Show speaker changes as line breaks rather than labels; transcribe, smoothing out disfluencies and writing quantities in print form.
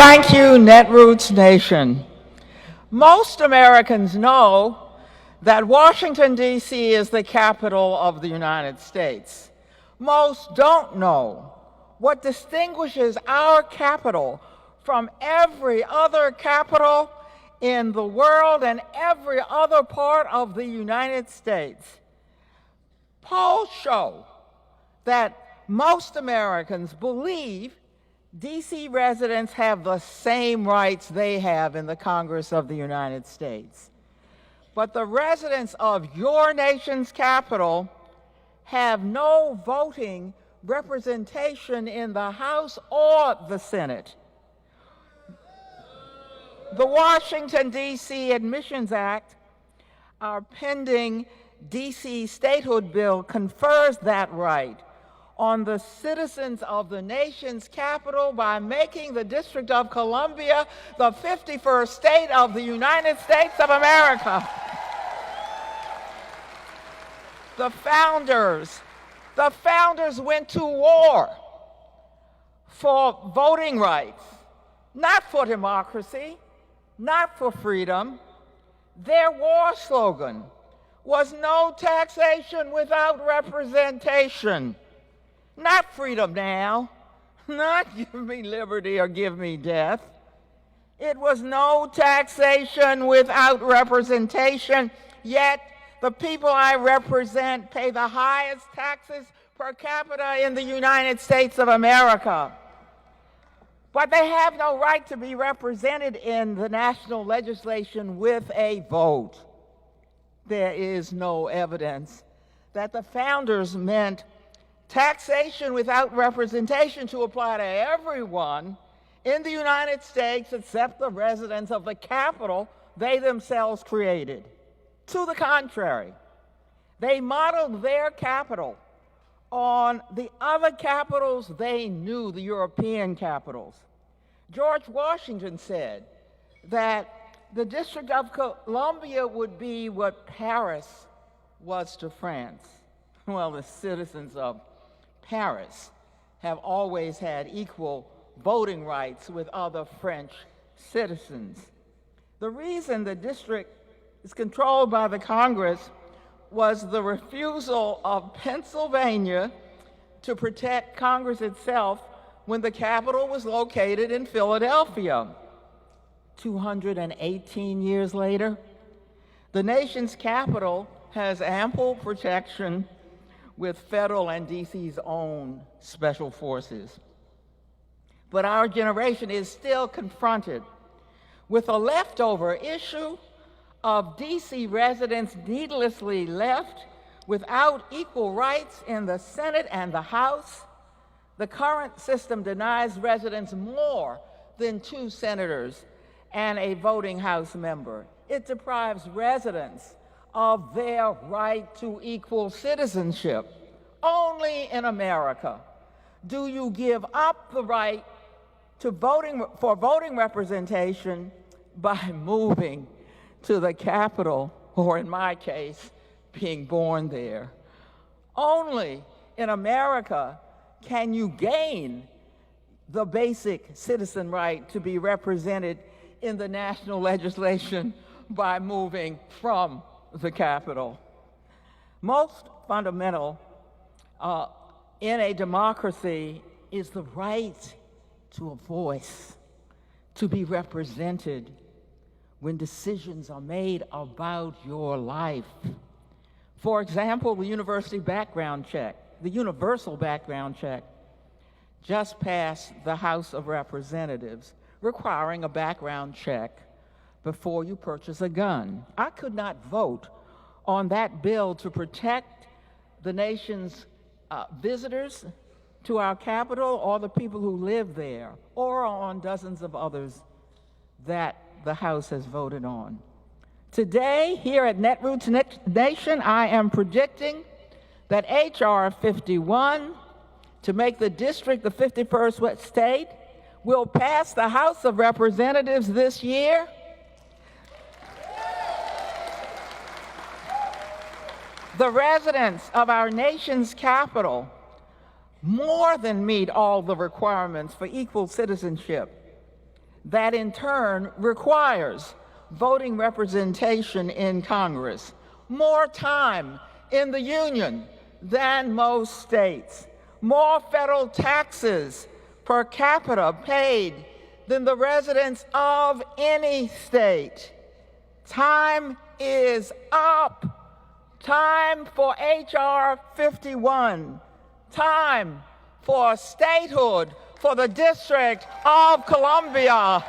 Thank you, Netroots Nation. Most Americans know that Washington, D.C. is the capital of the United States. Most don't know what distinguishes our capital from every other capital in the world and every other part of the United States. Polls show that most Americans believe D.C. residents have the same rights they have in the Congress of the United States. But the residents of your nation's capital have no voting representation in the House or the Senate. The Washington, D.C. Admissions Act, our pending D.C. statehood bill, confers that right on the citizens of the nation's capital by making the District of Columbia the 51st state of the United States of America. The founders went to war for voting rights, not for democracy, not for freedom. Their war slogan was no taxation without representation. Not freedom now, not give me liberty or give me death. It was no taxation without representation, yet the people I represent pay the highest taxes per capita in the United States of America. But they have no right to be represented in the national legislation with a vote. There is no evidence that the founders meant taxation without representation to apply to everyone in the United States except the residents of the capital they themselves created. To the contrary, they modeled their capital on the other capitals they knew, the European capitals. George Washington said that the District of Columbia would be what Paris was to France. Well, the citizens of Paris have always had equal voting rights with other French citizens. The reason the district is controlled by the Congress was the refusal of Pennsylvania to protect Congress itself when the capital was located in Philadelphia. 218 years later, the nation's capital has ample protection with federal and D.C.'s own special forces. But our generation is still confronted with a leftover issue of D.C. residents needlessly left without equal rights in the Senate and the House. The current system denies residents more than 2 senators and a voting House member. It deprives residents of their right to equal citizenship. Only in America do you give up the right to voting representation by moving to the capital, or in my case, being born there. Only in America can you gain the basic citizen right to be represented in the national legislation by moving from the capital. Most fundamental in a democracy is the right to a voice, to be represented when decisions are made about your life. For example, the universal background check just passed the House of Representatives, requiring a background check before you purchase a gun. I could not vote on that bill to protect the nation's visitors to our capital or the people who live there, or on dozens of others that the House has voted on. Today, here at Netroots Nation, I am predicting that H.R. 51, to make the district the 51st state, will pass the House of Representatives this year. The residents of our nation's capital more than meet all the requirements for equal citizenship. That in turn requires voting representation in Congress, more time in the Union than most states, more federal taxes per capita paid than the residents of any state. Time is up. Time for H.R. 51. Time for statehood for the District of Columbia.